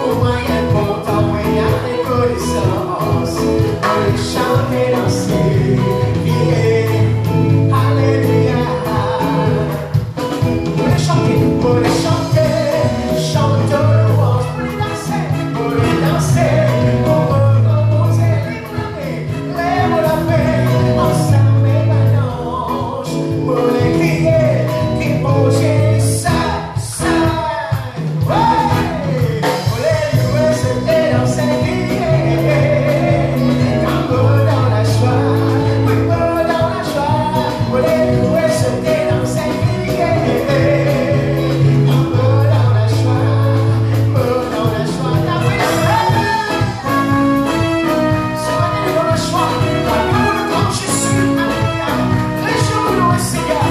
Au moyen pourtant, il y a des connaissances. On les chante et danser, alléluia. Pour les chanter, chante louange. Pour les danser, pour recomposer, lève la paix, ensemble et balance. Pour les crier, qui bouger ça. Ouais! Pour les louer, c'était danser, crier. Comme dans la joie, oui, dans la joie. Pour les louer, c'était danser, crier. Comme dans la joie, dans la joie. Soyez dans la joie, comme quand je suis, alléluia. Réjouis-nous, Seigneur,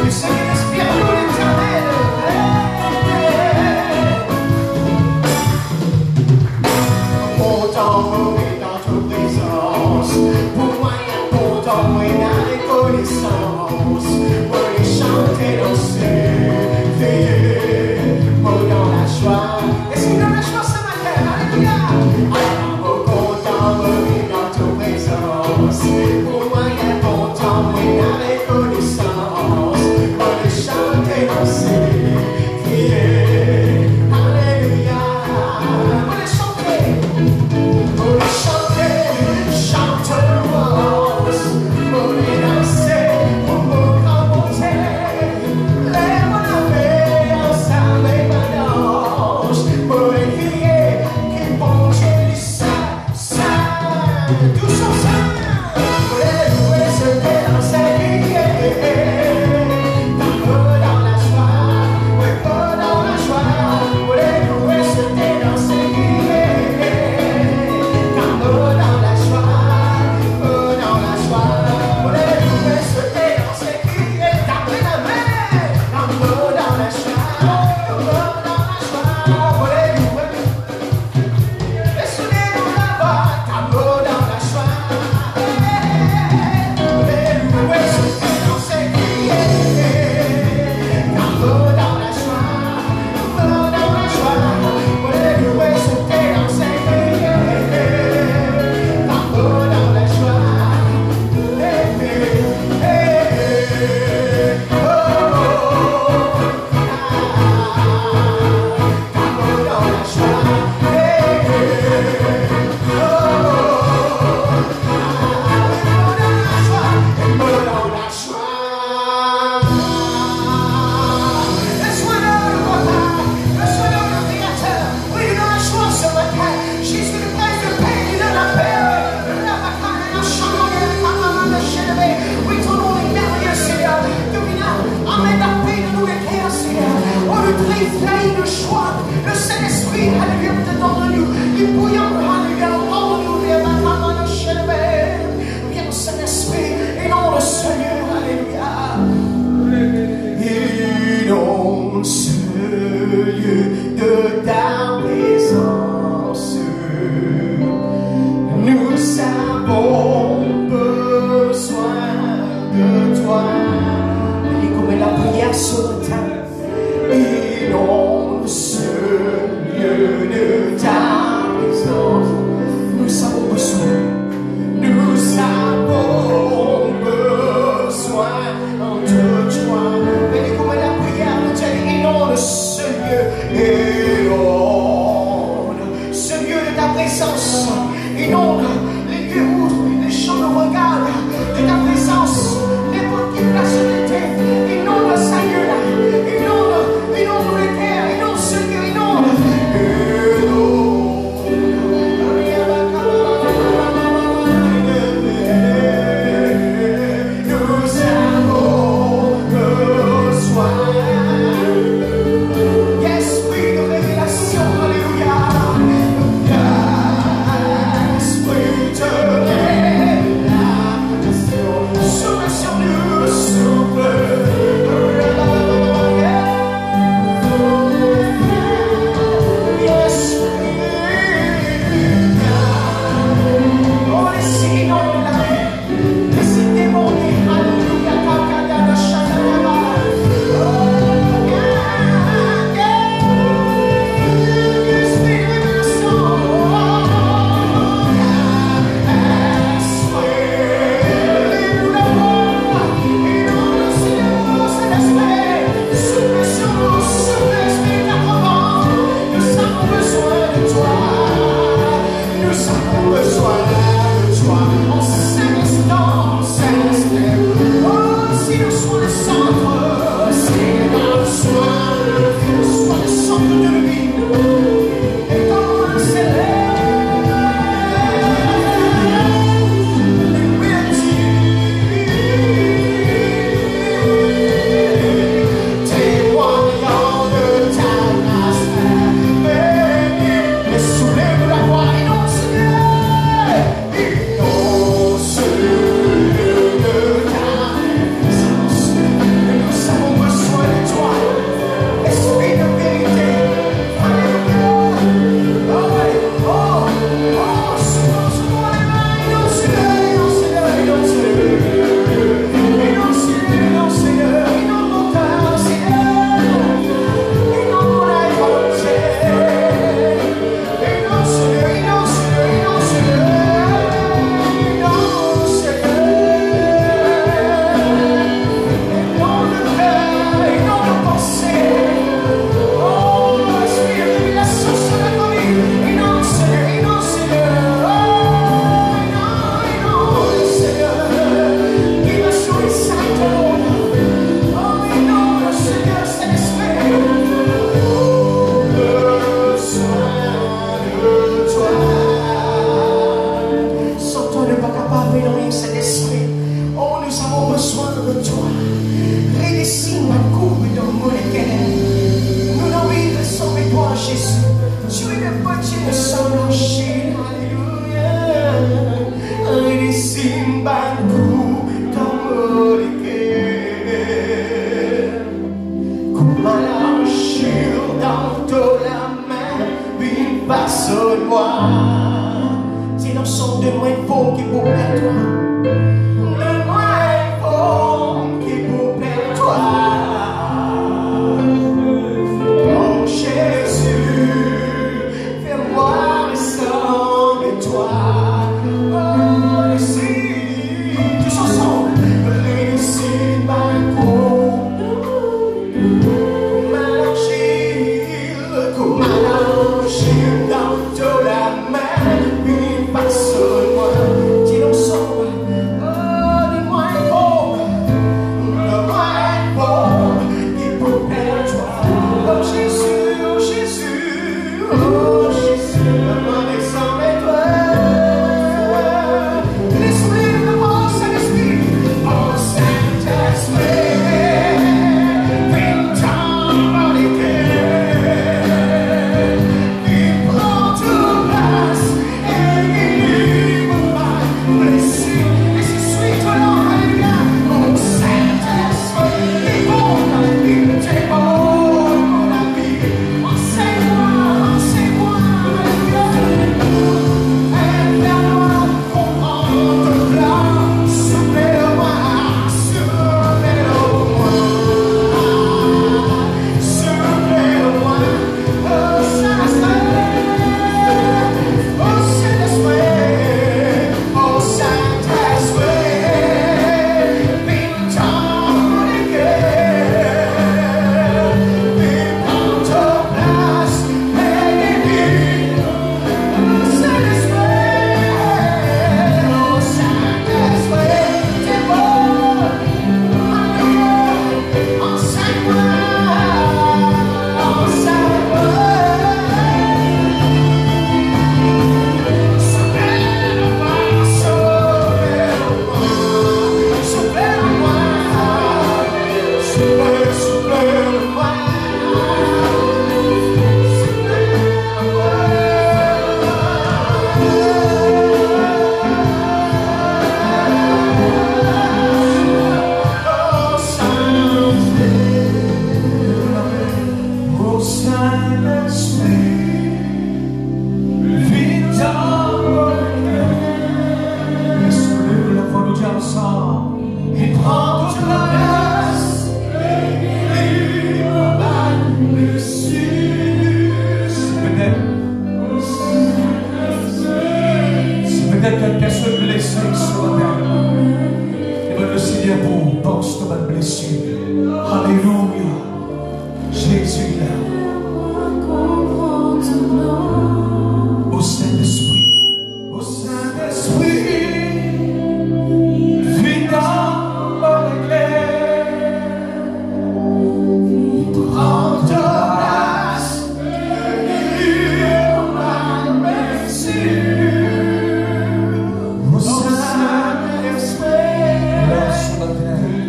du Saint-Esprit, nous l'Éternel. Pourtant, mauvais dans toute présence. Pour moi, il y a pourtant, moi, il y a des connaissances. Pour les chanter, danser, veiller, pour dans la joie. Est-ce qu'il y a dans la joie ce matin? Alléluia! Alors, content, mauvais dans toute présence. Pour moi, il y a pourtant, moi, il y a des connaissances. Pour les chanter, danser, veiller, alléluia. Pour les chanter. Pour les chanter, chante louange. Pour les danser, pour recomposer, lève la paix, ensemble et balance. Pour les crier, qui bouger du ça, tous ensemble. Pour les louer, se délancer, crier. Comme dans la joie, oui, comme dans la joie. Pour les louer, se délancer, crier. Comme dans la joie, dans la joie. Pour les louer, se délancer, crier. Tapez la main. Comme dans la joie, dans la joie. Pour les louer, et soulez-nous la voix. Comme dans la joie. Pour les louer, se délancer, crier. Comme dans la joie, dans la joie. Pour les louer, se délancer, crier. Comme dans la joie. Comme dans Façonne-moi. C'est dans son de moi il faut qui pour plaire toi. De moi il faut qui pour plaire toi. Oh Jésus, fais-moi ressembler toi. Oh ici, tous ensemble, ici ma peau, comme un argile, comme un argile dans de la mer. Puis façonne-moi, dis ensemble, oh donne-moi un beau, donne-moi un beau, qui pour plaire toi. Oh Jésus, oh Jésus, oh Jésus, donne-moi ressembler toi. L'esprit de mon Saint-Esprit, oh Saint-Esprit, viens dans les cœurs, il prend toute place et il livre ma blessure. Et c'est suite au nom, alléluia, oh Saint-Esprit, il est bon dans la vie, tu es bon dans la vie. Enseigne-moi, enseigne-moi, alléluia. Aide-moi à comprendre le plan. Souffle-moi, souffle-moi, souffle-moi, oh Saint-Esprit, oh Saint-Esprit, oh Saint-Esprit, viens dans les cœurs, viens prendre ta place et guéris. Oh Saint-Esprit, t'es bon, alléluia, enseigne-moi, enseigne-moi, souffle-moi, souffle-moi, souffle-moi, oh Saint-Esprit, viens dans mon cœur. Laisse-le la voix nous dire ensemble. Il prend toute la place et il me bat dessus. C'est peut-être qu'une personne blessée sur la terre. Et le Seigneur vous pense de votre blessure. Alléluia. Jésus est là. Au Saint-Esprit, au Saint-Esprit, viens dans mon éclair, prends ta place, guéris ma blessure. Au Saint-Esprit,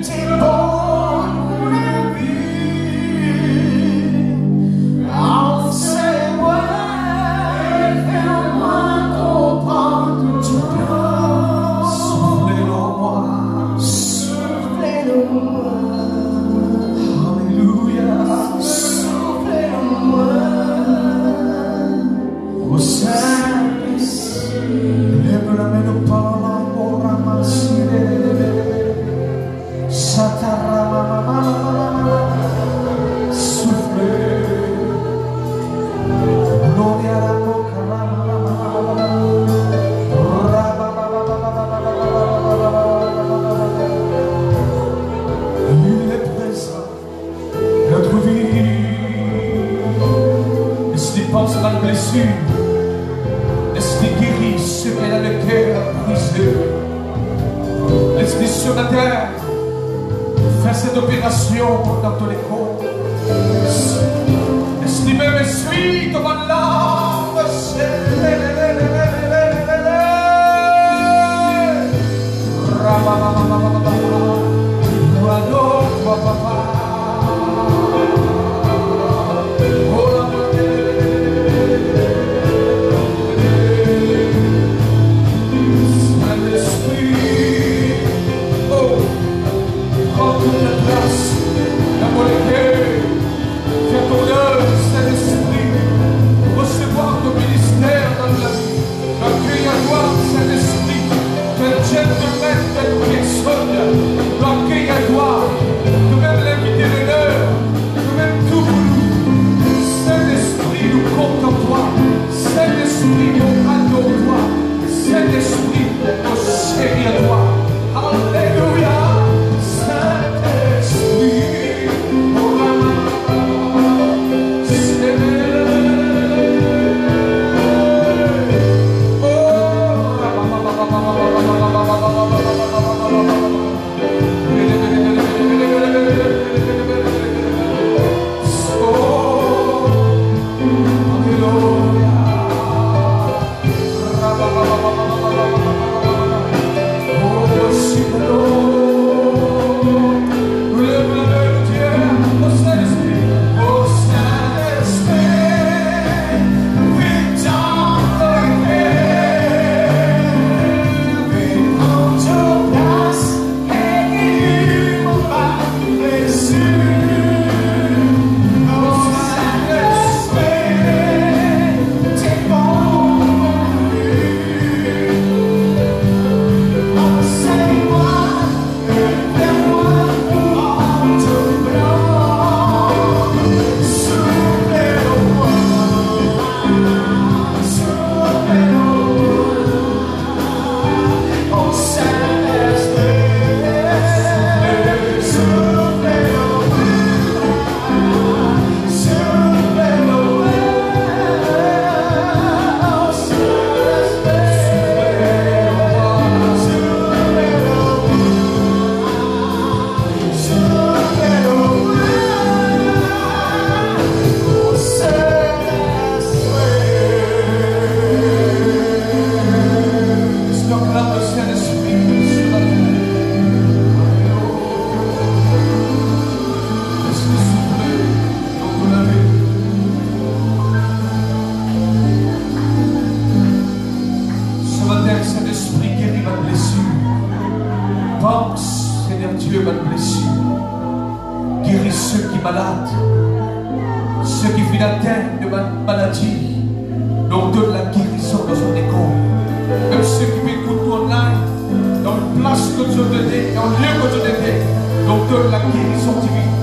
t'es bon pour la vie. Enseigne-moi, fais-moi comprendre ton plan. Souffle-le-moi, souffle-le-moi, alléluia, souffle-le-moi. Au Saint-Esprit, lève la main au Parlement, au Ramassire, souffle. Gloria a la boca, il est présent, notre vie. Laisse-les penser à la blessure, laisse-les guérir ceux qui ont le cœur brisé. Laisse-les sur la terre faire cette opération dans tous les corps. Laisse-les même suivre devant l'âme. Saint-Esprit, L'on donne la guérison dans son école. Même ceux qui m'écoutent online, dans une place que Dieu donné, dans le lieu que Dieu donné, l'on donne la guérison divine.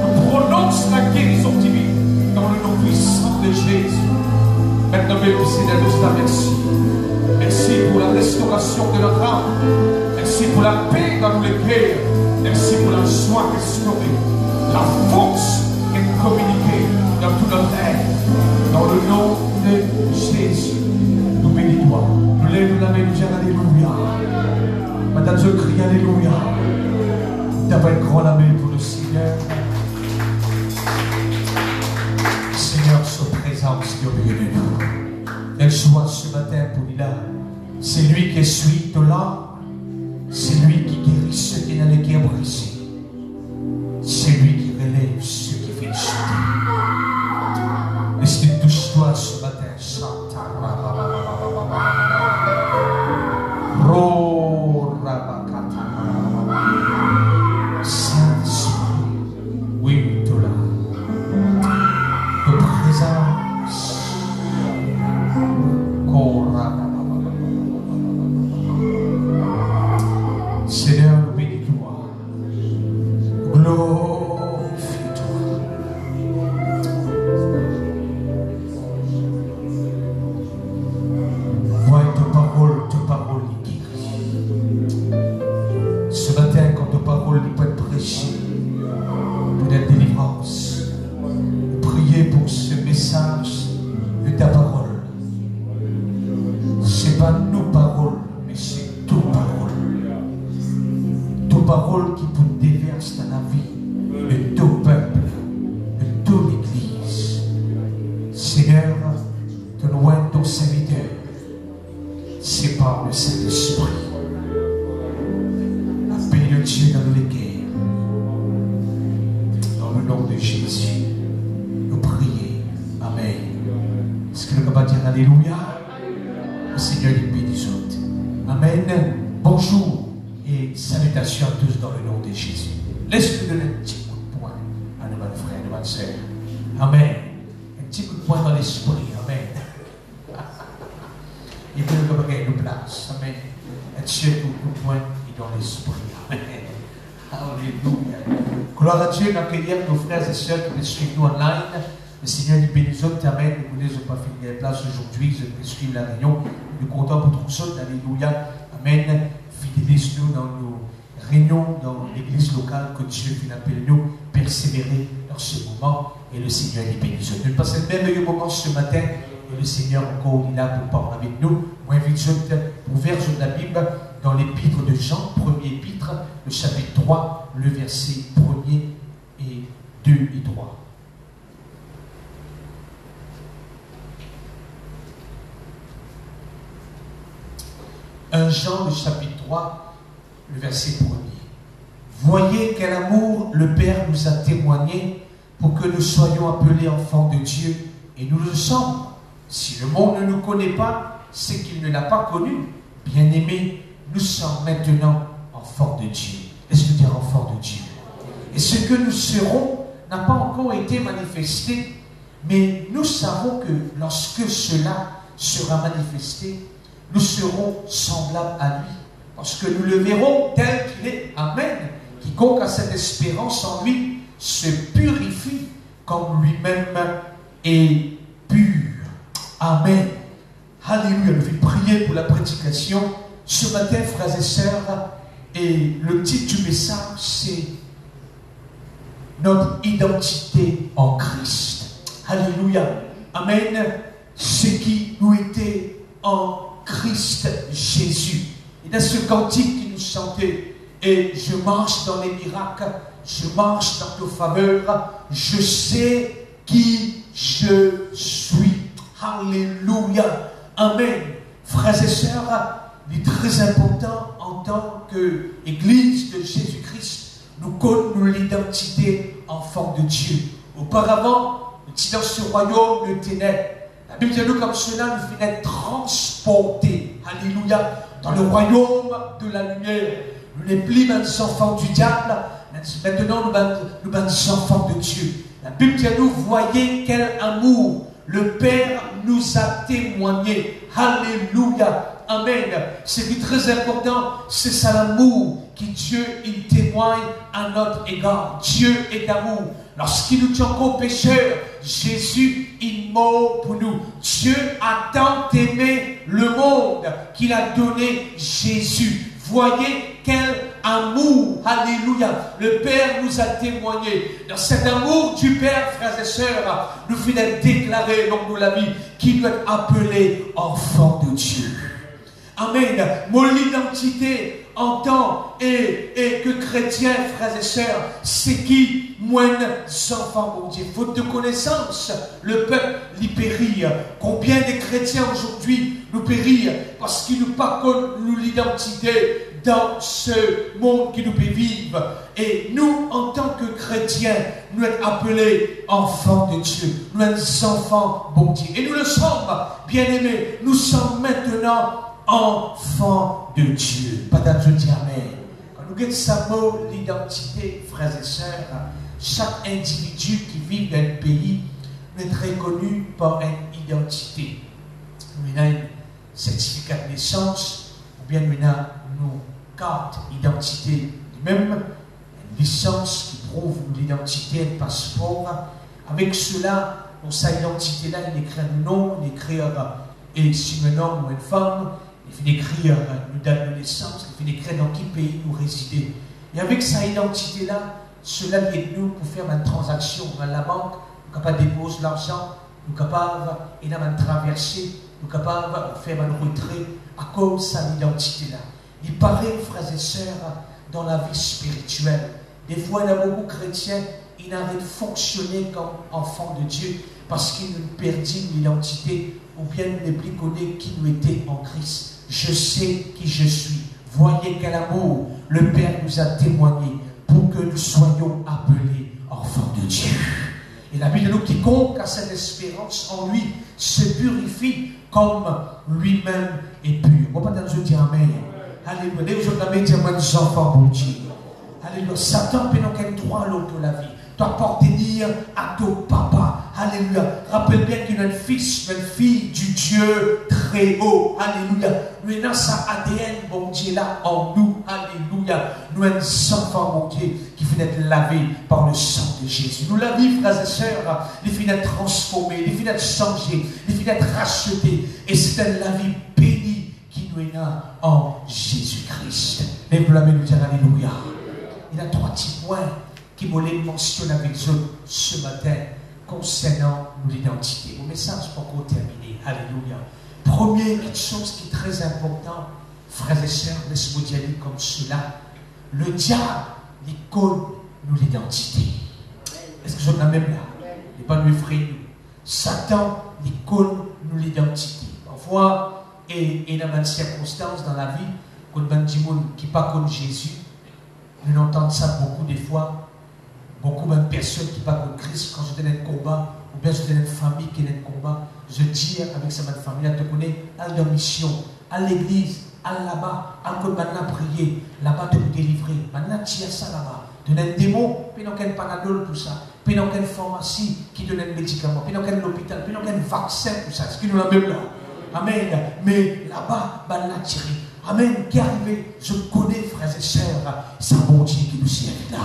On prononce la guérison divine dans le nom puissant de Jésus. Maintenant, mes Seigneur, nous te remercions. Merci pour la restauration de notre âme. Merci pour la paix dans les cœurs. Merci pour la joie restaurée. La force est communiquée dans tout notre être. Dans le nom de Jésus, nous bénis-toi. Nous lèvons la main, nous disons Alléluia. Madame, je crie Alléluia. D'abord, grand la main pour le Seigneur. Seigneur, son présence qui est au milieu de nous. Elle soit ce matin pour lui là. C'est lui qui essuie tout là. C'est lui qui guérit ceux qui n'ont le cœur brisé. C'est lui qui relève ceux qui viennent chuter. Laisse-le touche-toi ce matin. Saint-Esprit, oui, tout là. De présence. Seigneur, nous bénis-toi. Glorifie-toi. Vois ta parole est guérie. Ce matin, quand ta parole peut être prêchée, pour la délivrance, priez pour ce message de ta parole. Ce n'est pas nos paroles, mais c'est ta parole. Ta parole qui vous déverse dans la vie de tout peuple, de toute l'Église. Seigneur, te loin ton serviteur, c'est par le Saint-Esprit. Appelle le Dieu dans les guerres. Dans le nom de Jésus, nous prions. Amen. Est-ce que nous pouvons dire Alléluia? Le Seigneur est béni. Amen. Bonjour et salutations à tous dans le nom de Jésus. Laisse-nous donner un petit coup de poing à nos frères et nos sœurs. Amen. Un petit coup de poing dans l'esprit. Amen. Il veut nous donner une place. Amen. Un petit coup de poing dans l'esprit. Amen. Alléluia. Gloire à Dieu d'accueillir nos frères et sœurs qui nous suivent nous online. Le Seigneur nous bénisse. Amen. Nous ne voulons pas finir la place aujourd'hui. Je vais suivre la réunion. Nous comptons pour tout ça. Alléluia. Amen. Fidélisez-nous dans nos réunions, dans l'église locale que Dieu appelle nous, persévérer dans ce moment. Et le Seigneur nous bénisse. Nous passons le merveilleux moment ce matin. Et le Seigneur encore est là pour parler avec nous. Moi, invite pour ouvrir la Bible dans l'épître de Jean, premier épître, le chapitre 3, le verset 1er et 2 et 3. Jean, le chapitre 3, le verset 1er. Voyez quel amour le Père nous a témoigné pour que nous soyons appelés enfants de Dieu, et nous le sommes. Si le monde ne nous connaît pas, c'est qu'il ne l'a pas connu. Bien-aimés, nous sommes maintenant enfants de Dieu. Est-ce que dire enfants de Dieu? Et ce que nous serons n'a pas encore été manifesté, mais nous savons que lorsque cela sera manifesté, nous serons semblables à lui, parce que nous le verrons tel qu'il est. Amen. Quiconque a cette espérance en lui se purifie comme lui-même est pur. Amen. Alléluia. Je vais prier pour la prédication ce matin, frères et sœurs. Et le titre du message, c'est notre identité en Christ. Alléluia. Amen. Ce qui nous était en Christ Jésus. Et dans ce cantique qui nous chantait, et je marche dans les miracles, je marche dans tes faveurs, je sais qui je suis. Alléluia. Amen. Frères et sœurs, il est très important en tant qu'Église de Jésus-Christ, nous connaissons l'identité enfant de Dieu. Auparavant, nous étions dans ce royaume de ténèbres. La Bible dit nous comme cela, nous venons transportés, alléluia, dans le royaume de la lumière. Nous n'sommes plus des enfants du diable, maintenant nous sommes des enfants de Dieu. La Bible dit nous, voyez quel amour le Père nous a témoigné. Alléluia. Amen. Ce qui est très important, c'est ça l'amour que Dieu il témoigne à notre égard. Dieu est d'amour. Lorsqu'il nous tient encore pécheurs, Jésus il mort pour nous. Dieu a tant aimé le monde qu'il a donné Jésus. Voyez quel amour, alléluia, le Père nous a témoigné. Dans cet amour du Père, frères et sœurs, nous venons déclarer lors de la vie qu'il doit être appelé enfant de Dieu. Amen. Mon identité en tant et que chrétien, frères et sœurs, c'est qui? Moines enfants, mon Dieu. Faute de connaissance, le peuple l'y périt. Combien de chrétiens aujourd'hui nous périssent parce qu'ils n'ont pas connu l'identité dans ce monde qui nous fait vivre. Et nous, en tant que chrétiens, nous sommes appelés enfants de Dieu. Nous sommes enfants, bon Dieu. Et nous le sommes, bien-aimés. Nous sommes maintenant enfants de Dieu. Peut-être je dis Amen. Quand nous regardons ça mot, l'identité, frères et sœurs, chaque individu qui vit dans un pays est reconnu par une identité. Nous avons un certificat de naissance, ou bien nous avons nos cartes d'identité, même une licence qui prouve l'identité, un passeport. Avec cela, dans sa identité-là, il écrit un nom, il écrit et si un homme ou une femme, il fait écrire une date de naissance, il fait écrire dans quel pays nous résidons. Et avec sa identité-là, cela aide nous pour faire une transaction dans la banque, nous sommes capables de déposer l'argent, nous sommes capables de traverser, nous sommes capables de faire un retrait à cause de sa identité-là. Il paraît, frères et sœurs, dans la vie spirituelle. Des fois, il y a beaucoup de chrétiens, ils n'arrêtent de fonctionner comme enfants de Dieu parce qu'ils nous perdent l'identité ou bien ne plus connaissent qui nous était en Christ. Je sais qui je suis. Voyez quel amour le Père nous a témoigné pour que nous soyons appelés enfants de Dieu. Et la Bible nous dit quiconque a cette espérance en lui se purifie comme lui-même est pur. On va pas je dire Amen. Alléluia. Dès que je t'amène, dire moi des enfants pour Dieu. Alléluia. Satan peut nous quel droit l'autre de la vie. Tu appartenir à ton papa. Alléluia. Rappelle bien qu'il y a un fils, une fille du Dieu très haut. Alléluia. Nous avons sa ADN, mon Dieu, là en nous. Alléluia. Nous avons des enfants, mon Dieu, qui viennent être lavés par le sang de Jésus. Nous la vie, frères et sœurs, les viennent être transformés, les viennent être changés, les viennent être rachetés. Et c'est la vie bénie qui nous est là en Jésus-Christ. Et vous l'avez nous dire Alléluia. Il y a 3 petits points qui voulaient mentionner avec eux ce matin concernant l'identité. Mon message n'est pas encore terminé. Alléluia. Première chose qui est très importante, frères et sœurs, laissez-moi dire comme cela. Le diable, il connaît nous l'identité. Est-ce que je l'ai même là? Il n'est pas nous effrayer. Satan, il connaît nous l'identité. Parfois, et dans une circonstance dans la vie, quand il y a des gens qui ne pas connaissent Jésus, nous entendons ça beaucoup des fois. Beaucoup de personnes qui parlent de Christ, quand je donne un combat, ou bien je donne une famille qui est un combat, je dis avec sa famille, elle te connaît, à la mission, à l'église, à là-bas, à maintenant prier, là-bas te délivrer, maintenant tiens ça là-bas, donne un démon, puis non qu'un panadol pour ça, puis non qu'une pharmacie qui donne un médicament, puis non qu'un hôpital, puis non qu'un vaccin pour ça, ce qui nous l'a même là. Amen. Mais là-bas, ben l'a tiré. Amen. Qui est arrivé, je connais, frères et sœurs, c'est un bon Dieu qui nous sert là.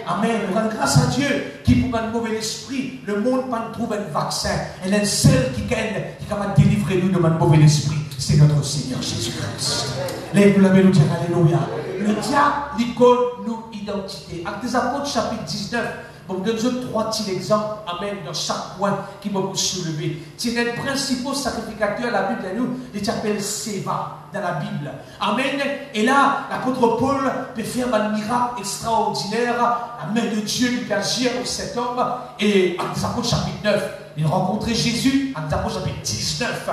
Amen. Grâce à Dieu qui pour un mauvais esprit, le monde ne trouve un vaccin. Et le seul qui est capable de délivrer nous de un mauvais esprit, c'est notre Seigneur Jésus-Christ. Lève-nous la main, nous dire Alléluia. Le diable, il connaît nos identités. Actes des Apôtres, chapitre 19. Bon, je donne 3 petits exemples, amen, dans chaque point qui va vous soulever. C'est le principal sacrificateur, la Bible, nous, il s'appelle Séva, dans la Bible. Amen. Et là, l'apôtre Paul peut faire un miracle extraordinaire. La main de Dieu lui peut agir pour cet homme. Et Actes des Apôtres, chapitre 9, il rencontrait Jésus. Actes des Apôtres, chapitre 19.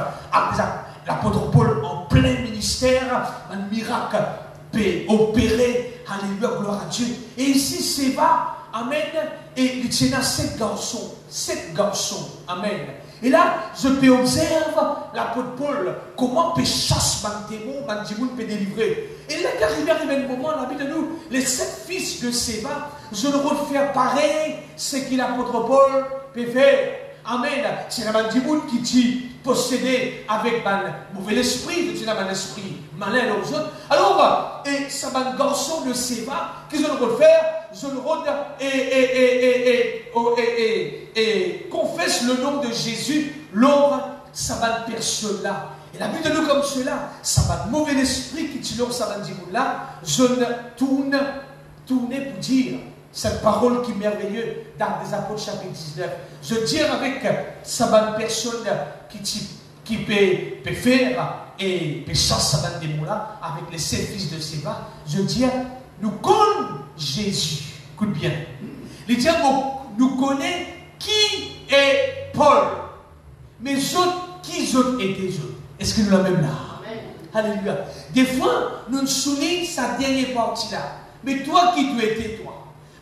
L'apôtre Paul, en plein ministère, un miracle peut opérer. Alléluia, gloire à Dieu. Et ici, Séva, amen, et il tient à 7 garçons. 7 garçons, amen. Et là, je peux observer l'apôtre Paul, comment peut chasser un démon, un démon peut délivrer. Et là, qu'arrive un moment, la Bible de nous, les 7 fils de Séva, je le refais pareil, ce que l'apôtre Paul peut faire. Amen. C'est un démon qui dit, possédé avec un mauvais esprit, tu n'as un esprit malin aux autres. Alors, et ça va un garçon de Séva, qu'ils ont le faire, je le rôde et confesse le nom de Jésus, l'homme, ça va une personne là. Et la but de nous comme cela, ça va un mauvais esprit qui tue ça va dire là, je ne tourne pour dire cette parole qui est merveilleuse dans les Apôtres chapitre 19. Je dis avec ça va une personne qui peut faire et peut chasser ça va des mots là avec les 7 fils de Séva. Je dis, nous connaissons Jésus. Écoute bien. Les diables nous connaissent qui est Paul. Mais autres, qui ont été autres? Est-ce que nous l'avons même là? Amen. Alléluia. Des fois, nous soulignons sa dernière partie là. Mais toi qui dois être toi.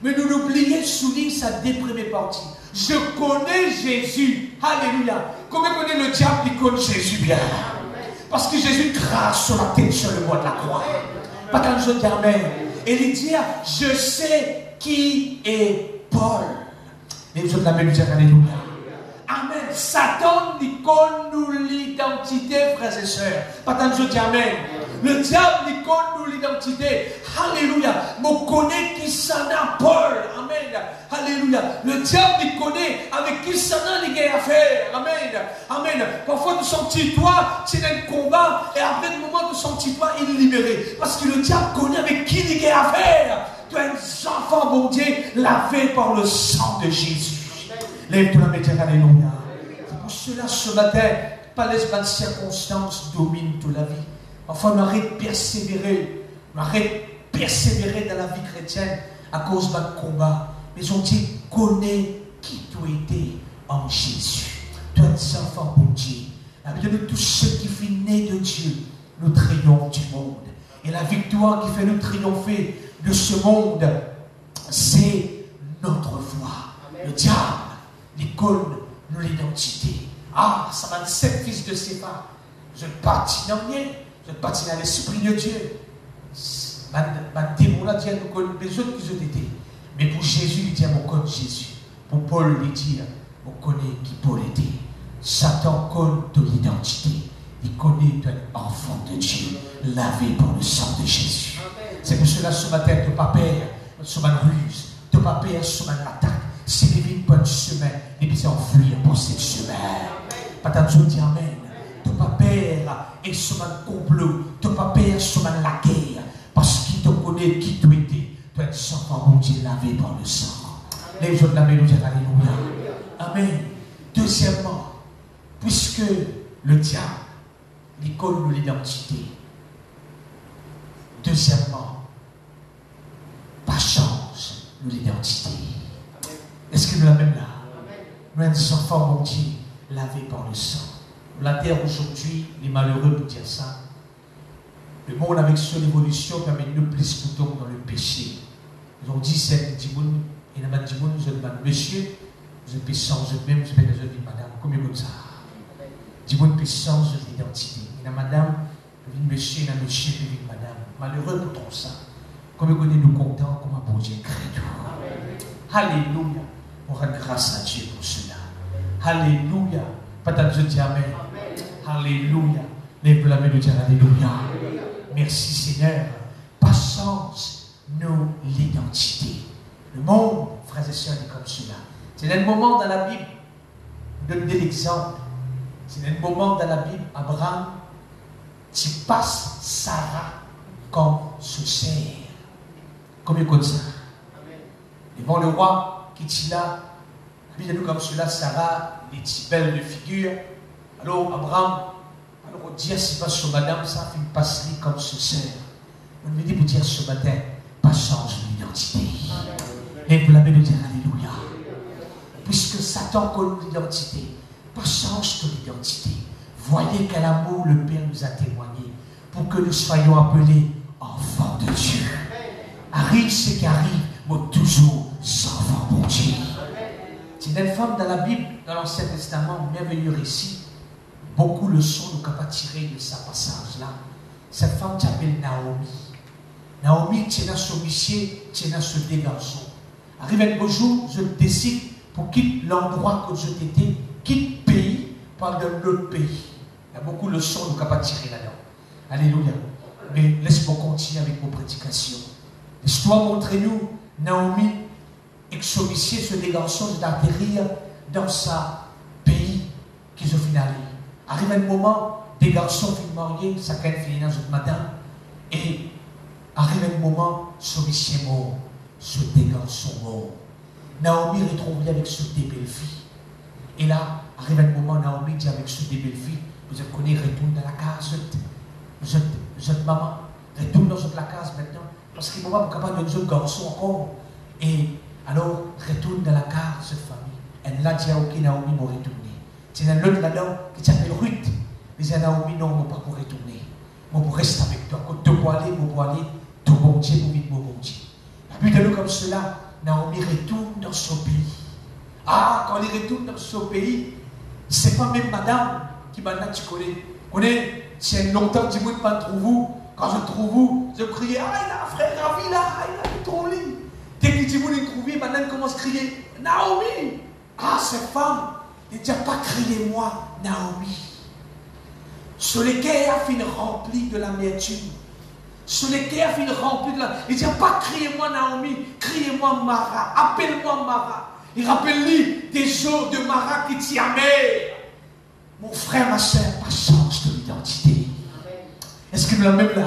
Mais nous n'oublions de souligner sa première partie. Je connais Jésus. Alléluia. Comment connaît le diable, il connaît Jésus bien? Parce que Jésus crache sur la tête sur le bois de la croix. Pas quand je dis Amen. Et il dit, je sais qui est Paul. Et vous êtes la même dire Alléluia. Amen. Satan, il connaît nous l'identité, frères et sœurs. Pas tant que je dis Amen. Le diable, il connaît nous l'identité. Alléluia. Mais connaît qui s'en a Paul. Amen. Alléluia. Le diable, il connaît avec qui s'en a les à faire. Amen. Amen. Parfois, nous sentons toi, c'est un combat, et après le moment, nous sentons pas, il est libéré. Parce que le diable connaît avec qui il est à faire. Tu es un enfant, bon Dieu, lavé par le sang de Jésus. Lève-toi la métier, alléluia. C'est pour cela, ce matin, pas les bonnes circonstances dominent toute la vie. Enfin, on arrête de persévérer. On arrête de persévérer dans la vie chrétienne à cause d'un combat. Mais on dit, connais qui tu étais en Jésus. Tu es un enfant pour Dieu. La vie de tous ceux qui sont nés de Dieu, nous triomphons du monde. Et la victoire qui fait nous triompher de ce monde, c'est notre foi. Le diable, l'école, nous l'identité. Ah, ça va être 7 fils de Séva. Je partis dans rien. Je partis dans l'esprit de Dieu. Ma démon là, Dieu nous connaît les autres qui ont été. Mais pour Jésus, il dit, on connaît Jésus. Pour Paul, il dit, on connaît qui Paul était. Satan connaît de l'identité. Il connaît un enfant de Dieu, lavé par le sang de Jésus. C'est pour cela, ce matin, de ne pas perdre sur ma ruse, de ne pas perdre sur ma attaque. C'est qu'il vient pour une semaine, et puis c'est enfuir pour cette semaine. Pas tant de dire Amen. De ne pas perdre et sur un complot, de ne pas perdre sur la guerre, parce qu'il te connaît qui tu étais. Tu es un enfant, mon Dieu, lavé par le sang. Les gens de la mélodie, alléluia. Amen. Deuxièmement, puisque le diable, il colle l'identité. Deuxièmement, pas change l'identité. Est-ce que nous l'avons même là? Nous sommes des enfants, mon Dieu, lavés par le sang. La terre aujourd'hui, les malheureux pour dire ça. Le monde avec son évolution permet de nous plus que dans le péché. Ils ont dit, c'est un dimoun, et dans un dimoun, vous êtes monsieur, vous êtes puissant, vous êtes même, vous êtes des madame. Combien comme ça? Dimoun puissant, vous êtes l'identité. Et dans madame, vous êtes monsieur, et dans monsieur, vous êtes madame. Malheureux pour tout ça. Combien vous êtes nous contents, comme un bon Dieu crée. Alléluia. On rend grâce à Dieu pour cela. Alléluia. Peut-être je dis Amen. Alléluia. Lève la main de dire Alléluia. Merci Seigneur. Passons nous l'identité. Le monde, frères et sœurs, est comme cela. C'est un moment dans la Bible, donne l'exemple. C'est un moment dans la Bible, Abraham, tu passes Sarah comme sous serre. Combien comme ça? Devant le roi qui est là, la Bible nous comme cela, Sarah, les petits belles de figure. Alors Abraham, alors on dit, c'est pas sur madame, ça fait une passerie comme ce sœur. On me dit pour dire ce matin, pas change l'identité. Et vous l'avez de dire Alléluia. Puisque Satan connaît l'identité, pas change ton identité. Voyez quel amour le Père nous a témoigné pour que nous soyons appelés enfants de Dieu. Arrive ce qui arrive, mais toujours enfants pour Dieu. C'est une femme dans la Bible, dans l'Ancien Testament, merveilleux récit. Beaucoup le sont, nous capables de tirer de ce passage-là. Cette femme s'appelle Naomi. Naomi, tu es dans son métier, tu es dans ce deux garçons. Arrive un beau jour, je décide pour quitter l'endroit que je t'étais, quitte le pays, parle d'un autre pays. Il y a beaucoup de leçons que nous sommes capables de tirer là-dedans. Alléluia. Mais laisse-moi continuer avec vos prédications. L'histoire montre-nous, Naomi, ex-officier, ce des garçons d'atterrir dans sa pays qu'ils ont finalisé. Arrive un moment, des garçons finissent mariés, ça quand finit dans une madame, et arrive un moment, ce officier mort, ce des garçons mort. Naomi retrouve avec ce des belles filles. Et là, arrive un moment, Naomi dit avec ce des belles filles, vous êtes connus, retourne dans la case, vous êtes maman, retourne dans la case maintenant, parce qu'il ne va pas capable de nous autres garçons encore. Et alors, retourne dans la case, cette famille. Elle l'a dit à ok, Naomi m'a retourné. C'est un autre là-dedans qui s'appelle Ruth. Il dit à Naomi, non, je ne vais pas pour retourner. Je vais rester avec toi. Quand tu peux aller, je vais aller. Tout bon Dieu, pour vite, mon bon Dieu. La but de nous comme cela, Naomi retourne dans son pays. Ah, quand il retourne dans son pays, ce n'est pas même madame qui maintenant tu connais. C'est longtemps que je ne pas trouve vous. Quand je trouve vous, je criais, ah, il a un frère ravi là, il a ton lit. Dès que tu voulais trouver, maintenant il commence à crier, Naomi. Ah, cette femme, il ne dit pas crier moi, Naomi. Sur lesquels a fini rempli de l'amertume. Sur lesquels a fini rempli de la. Il ne dit pas criez-moi Naomi, criez-moi Mara, appelle-moi Mara. Il rappelle-lui des eaux de Mara qui t'y amèrent. Mon frère, ma soeur, pas change de l'identité. Est-ce que nous l'avons même là?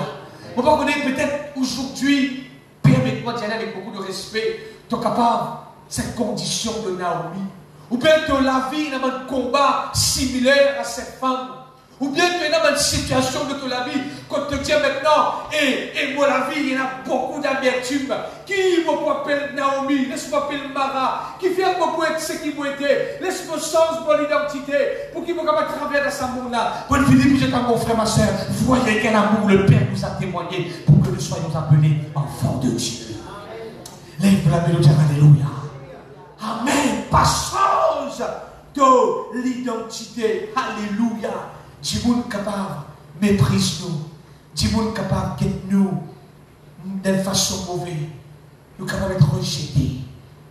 On va connaître peut-être aujourd'hui, permets-moi d'y aller avec beaucoup de respect, tu es capable, cette condition de Naomi. Ou bien tu as la vie dans un combat similaire à cette femme. Ou bien tu es dans une situation de la vie, quand tu te dis maintenant, et moi la vie, il y en a beaucoup d'amertume. Qui m'a appelé Naomi, laisse-moi appeler Mara, qui fait beaucoup être ce qui m'a été, laisse-moi changer mon identité, pour qu'il m'a capable de travailler dans ce monde-là. Bonne Philippe, vous êtes un bon frère, ma soeur, voyez quel amour le Père nous a témoigné pour que nous soyons appelés enfants de Dieu. Lève la mélodie, alléluia. Amen, pas change de l'identité, alléluia. Dieu est capable de mépriser nous. Dieu est capable de nous d'une façon mauvaise. Nous sommes capables d'être rejetés.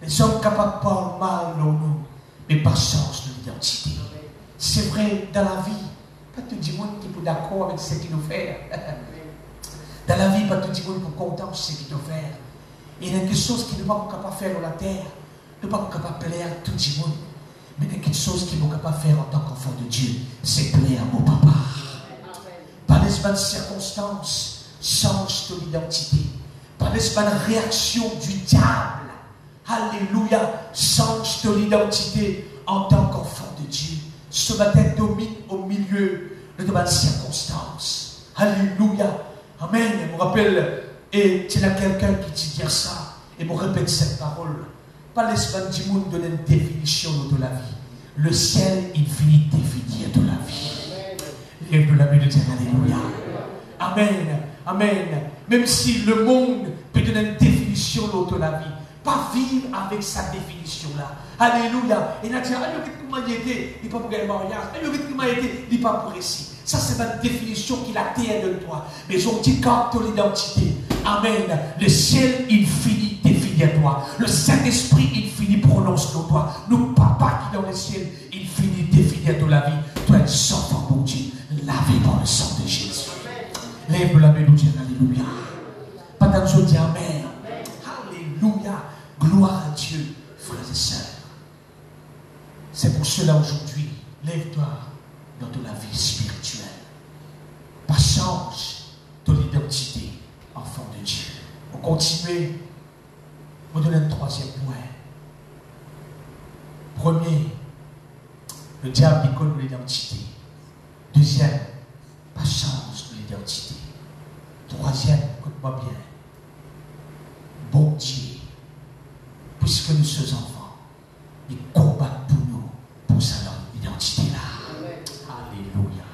Nous sommes capables de parler mal de nous, mais pas sens de l'identité. C'est vrai dans la vie. Pas tout le monde qui est d'accord avec ce qu'il nous fait. Dans la vie, pas tout le monde qui est content de ce qu'il nous fait. Il y a quelque chose qui ne pas capable de faire dans la terre. Nous ne sommes pas capables de plaire à tout le monde. Mais il y a quelque chose qu'ils ne sont capables de faire en tant qu'enfant de Dieu, c'est plaire à mon papa. Par les bonnes circonstances, change ton identité. Par les bonnes réactions du diable, alléluia, change ton identité en tant qu'enfant de Dieu. Ce matin, domine au milieu de bonnes circonstances. Alléluia. Amen. Je me rappelle, et il y a quelqu'un qui dit ça, et me répète cette parole. Pas l'Espagne du monde donne une définition de la vie. Le ciel, il finit définir de la vie. Lève de la main de dire alléluia. Amen. Amen. Même si le monde peut donner une définition de la vie, pas vivre avec sa définition-là. Alléluia. Et il a dit, ah, comment il était, il n'est pas pour gagner le mariage. Ah, comment il était, il n'est pas pour ici. Ça, c'est une définition qu'il a terre de toi. Mais on dit quand ton identité. Amen. Le ciel, il finit définir toi. Le Saint-Esprit, il finit prononce de toi. Nous, papa qui est dans le ciel, il finit définir de la vie. Toi, un enfant, mon Dieu, lavé par le sang de Jésus. Lève la mélodie, alléluia. Pas dans le dire amen. Alléluia. Gloire à Dieu, frères et sœurs. C'est pour cela aujourd'hui, lève-toi dans la vie spirituelle. Pas change ton identité, enfant de Dieu. On continue. On donne un troisième point. Premier, le diable déconne de l'identité. Deuxième, pas change de l'identité. Troisième, écoute-moi bien. Bon Dieu, puisque nous sommes enfants, il combat pour nous, pour sa identité-là. Alléluia.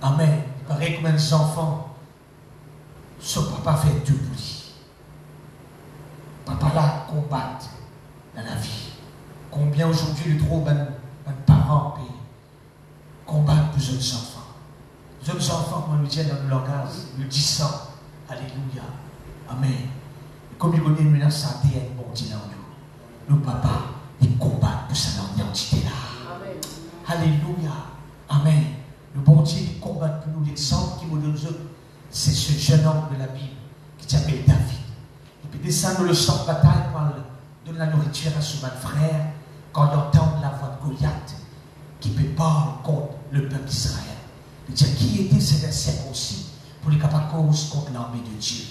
Amen. Il paraît que mes enfants, son papa fait tout pour lui. Papa là combat dans la vie. Combien aujourd'hui de trop de parents combattent pour les jeunes enfants. Les jeunes enfants, comme on le dit dans le langage, le disant. Alléluia. Amen. Et comme il connaît maintenant sa ADN, bon Dieu dans nous. Nos papas, ils combattent pour sa identité là. Alléluia. Amen. Le bon Dieu qui combat pour nous. L'exemple qui me donne, c'est ce jeune homme de la Bible qui s'appelle David. Il peut descendre le champ de bataille pour donner la nourriture à son frère quand il entend la voix de Goliath qui peut parler contre le peuple d'Israël. Il dit qui était ce verset aussi pour les capables cause contre l'armée de Dieu.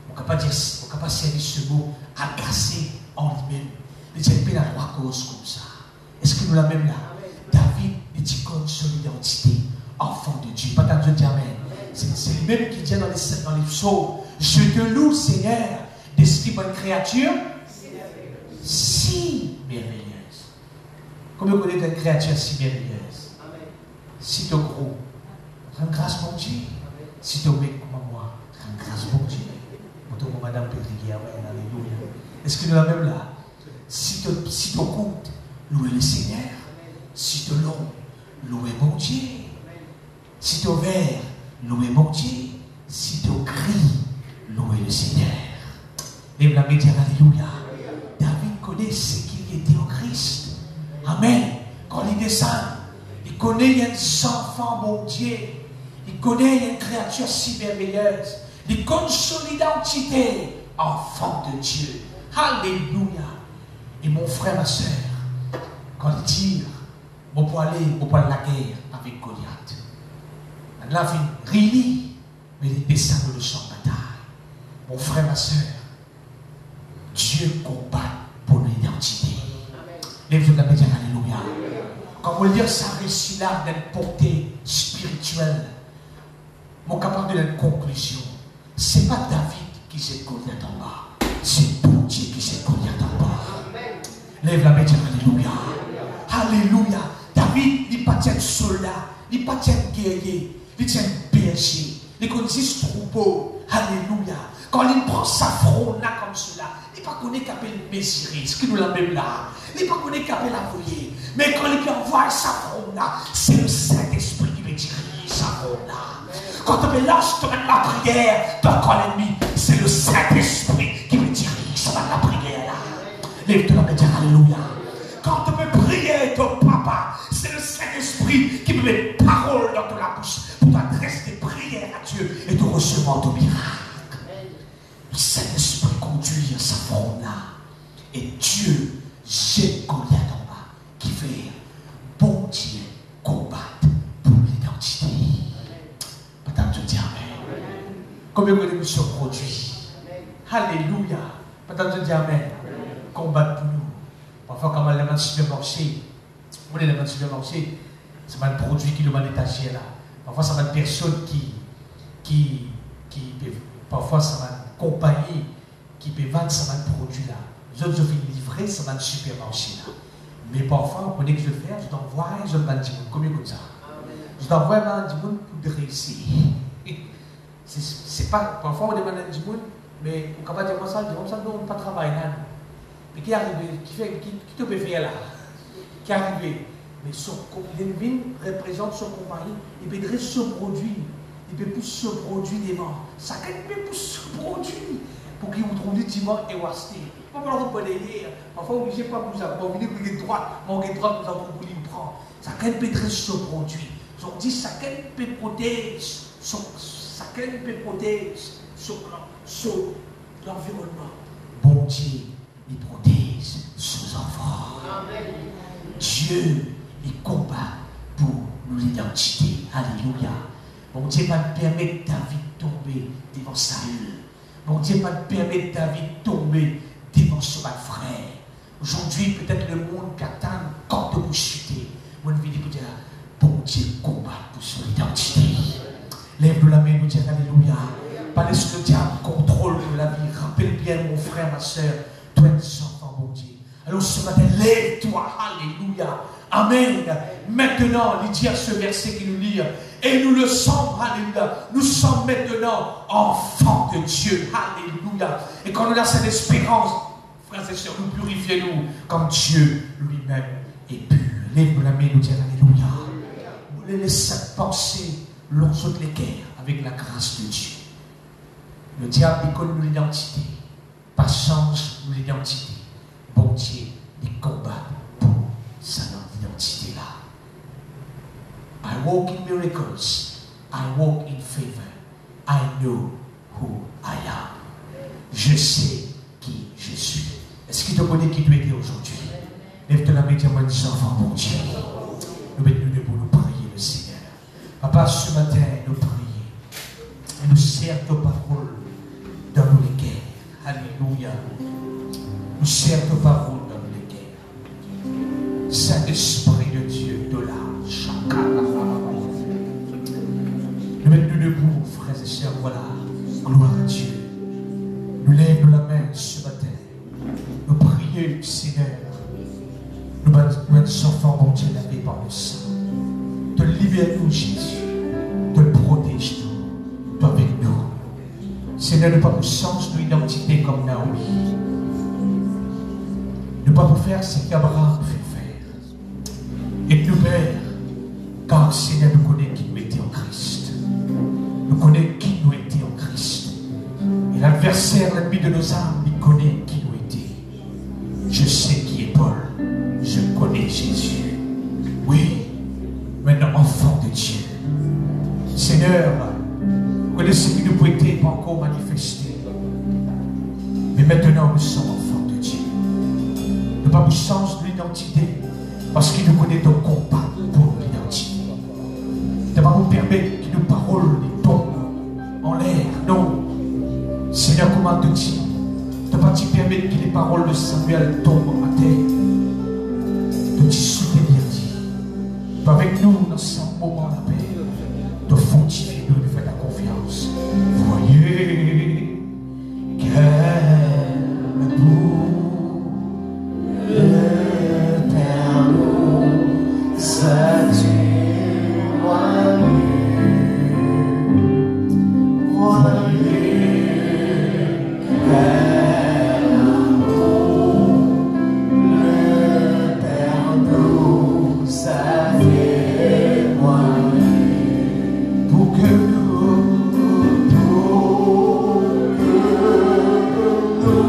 On ne peut pas dire, on ne peut pas servir ce mot agacé en lui-même. Il dit il y a trois causes comme ça. Est-ce que nous la même là? David dit comme son identité, enfant de Dieu. Pas tant de dire amen. C'est lui-même qui dit dans les psaumes, je te loue Seigneur, d'esprit bonne créature, si merveilleuse. Combien vous connaissez une créature si merveilleuse? Si tu es gros, rends grâce mon Dieu. Si tu es mec comme moi, rends grâce mon Dieu. Pour Madame Pétriguier, amen, alléluia. Est-ce que nous la même là? Si tu comptes, louez le Seigneur. Si tu long, louez mon Dieu. Si tu vert, louez mon Dieu. Si tu gris, louez le Seigneur. Lève la main, dire alléluia. David connaît ce qu'il était en Christ. Amen. Quand il descend, il connaît il y a des enfants, mon Dieu. Il connaît il y a une créature si merveilleuse. Il connaît son identité, enfant de Dieu. Alléluia. Et mon frère, ma soeur, quand il tire, on peut aller la guerre avec Goliath. La vie rit, mais il descend dans le champ de bataille. Mon frère, ma soeur, Dieu combat pour l'identité. Lève-toi la main, dire alléluia. Quand on dire ça réussit là d'une portée spirituelle, mon capable de la conclusion, ce n'est pas David qui s'est Goliath en bas, c'est bon Dieu qui s'est Goliath en bas. Lève la main, dire alléluia. Alléluia. David, il n'est pas un soldat, il n'est pas un guerrier, il est un berger. Il connaît 6 troupeaux. Alléluia. Quand il prend sa fronde là comme cela, il n'est pas connu qu'appelle Mésiré, ce que nous l'avons même là. Il n'est pas connu qu'appelle Avoyer. Mais quand il envoie sa fronde là, c'est le Saint-Esprit qui me dirige sa fronde là. Quand on me lâche dans la prière, dans l'ennemi, c'est le Saint-Esprit qui me dirige dans la prière là. Lève-toi la main, dire alléluia. Quand on me prier ton papa, c'est le Saint-Esprit qui me met parole dans ta bouche pour t'adresser des prières à Dieu et de recevoir ton miracle. Le Saint-Esprit conduit sa fronde là. Et Dieu jette Goliath en bas qui fait bon Dieu combattre pour l'identité. Peut-être te dire amen. Combien de nous sommes produits? Alléluia. Peut-être te dire amen. Combattre pour nous. Parfois, quand on est dans le supermarché, c'est pas un produit qui est dans l'étagère là. Parfois, c'est une personne qui parfois, c'est une compagnie qui peut vendre ce produit là. Les autres, je vais livrer, c'est dans le supermarché là. Mais parfois, on connaît que je vais faire, je t'envoie, je vais dire, combien comme ça? Je t'envoie un monde pour réussir. C'est pas, parfois, on demande un monde, mais on ne peut pas dire comme ça, on ne peut pas travailler là. Mais qui est arrivé, qui te peut faire là? Qui est arrivé? Mais l'Envin représente son compagnie, il peut dresser ce produit, il peut pousser ce produit devant. Ça peut pousser ce produit pour qu'il vous trouve du dimanche et wasté. Pas pour le reposer, parfois obligé pas vous avoir, vous venez pour les droites, mon droite, nous avons voulu me prendre. Ça peut dresser ce produit. On dit ça peut protéger, ça peut protéger l'environnement. Bon Dieu. Il protège ses enfants. Amen. Dieu, il combat pour l'identité. Alléluia. Bon Dieu va permettre David de tomber devant Saül. Bon Dieu va permettre David de tomber devant son frère. Aujourd'hui, peut-être le monde qui attend quand de vous chuter. Mon vie pour dire, bon Dieu combat pour son identité. Lève la main, nous dire alléluia. Pas laisser le diable contrôle de la vie. Rappelle bien mon frère, ma soeur. Toi, des enfants, mon Dieu. Alors ce matin, lève-toi. Alléluia. Amen. Maintenant, il dit à ce verset qui nous lit, et nous le sommes, alléluia. Nous sommes maintenant enfants de Dieu. Alléluia. Et quand on a cette espérance, frères et sœurs, nous purifions-nous comme Dieu lui-même est pur. Lève la main, nous dire alléluia. Vous les laissez penser l'un sur les guerres avec la grâce de Dieu. Le diable, il connaît l'identité. Pas change l'identité. Bon Dieu, il combat pour sa identité là. I walk in miracles. I walk in favor. I know who I am. Je sais qui je suis. Est-ce qu'il te connaît qui tu étais aujourd'hui? Lève-toi la main, dis-moi, nous enfants, mon Dieu. Nous mettons debout, nous prions le Seigneur. Papa, ce matin, nous prions. Et nous servons ta parole dans nos guerres. Alléluia. Nous servons ta parole dans nos guerres. Saint-Esprit de Dieu, de l'âge. Nous mettons debout, frères et sœurs, voilà. Gloire à Dieu. Nous lèvons la main ce matin. Nous prions, Seigneur. Nous enfants, bon Dieu, lavés par le sang. Te libère-nous, Jésus. Te protège-nous. Toi avec nous. Seigneur, ne pas nous changer d'identité comme Naomi. Ne pas nous faire ce qu'Abraham fait faire. Et nous, Père, car Seigneur, nous connaissons qui nous était en Christ. Nous connaissons qui nous était en Christ. Et l'adversaire, l'ennemi de nos âmes, il connaît qui nous était. Je sais qui est Paul. Je connais Jésus. Oui, maintenant enfant de Dieu. Seigneur, vous connaissez qui nous pouvait pas encore manifester. Mais maintenant nous sommes enfants de Dieu. Ne pas vous changer de l'identité parce qu'il nous connaît ton combat pour l'identité. Ne pas vous permettre que nos paroles tombent en l'air. Non. Seigneur, comment te dire? Ne pas te permettre que les paroles de Samuel tombent à terre. De te soutenir, Dieu. Avec nous dans ce moment la paix. De fortifier nous, de faire ta confiance. Voyez quel beau le Père nous a témoigné. Voyez quel amour le Père nous a témoigné. Pour que nous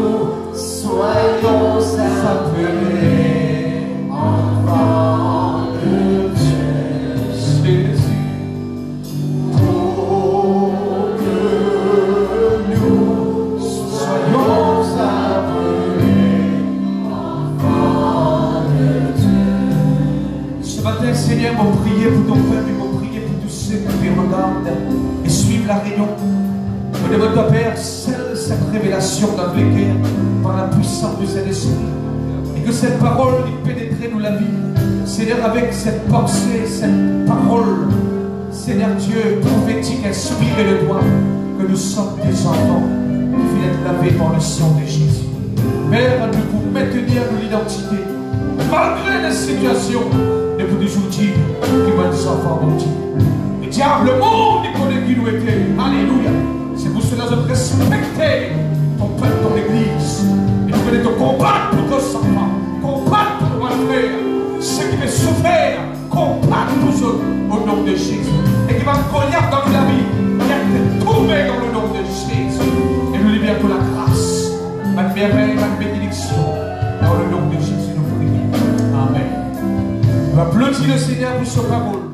soyons appelés enfants de Dieu. Jésus. Pour que nous soyons appelés enfants de Dieu. Ce matin, Seigneur, on priait pour ton peuple, on priait pour tous ceux qui regardent et suivent la réunion. On demande à Père, scelle cette révélation dans les cœurs par la puissance de Saint-Esprit. Et que cette parole pénètre nous la vie. Seigneur, avec cette pensée, cette parole, Seigneur Dieu, prophétique, inspirée de toi, que nous sommes des enfants qui viennent être lavés par le sang de Jésus. Père, de vous maintenir l'identité, malgré les situations, de vous toujours dire qui va des enfants, mon Dieu. Le diable, le monde, il connaît qui nous était. Alléluia. C'est pour cela que je respecte ton peuple, ton église. Et tu connais ton combat pour tes enfants, combat pour ton frère, ceux qui veulent souffrir, combat tous eux au nom de Jésus. Et qui va me connaître dans la vie, qui va te trouver dans le nom de Jésus. Et nous libère pour la grâce, ma merveille, ma bénédiction. Dans le nom de Jésus, nous prions. Amen. On va applaudir le Seigneur pour sa parole.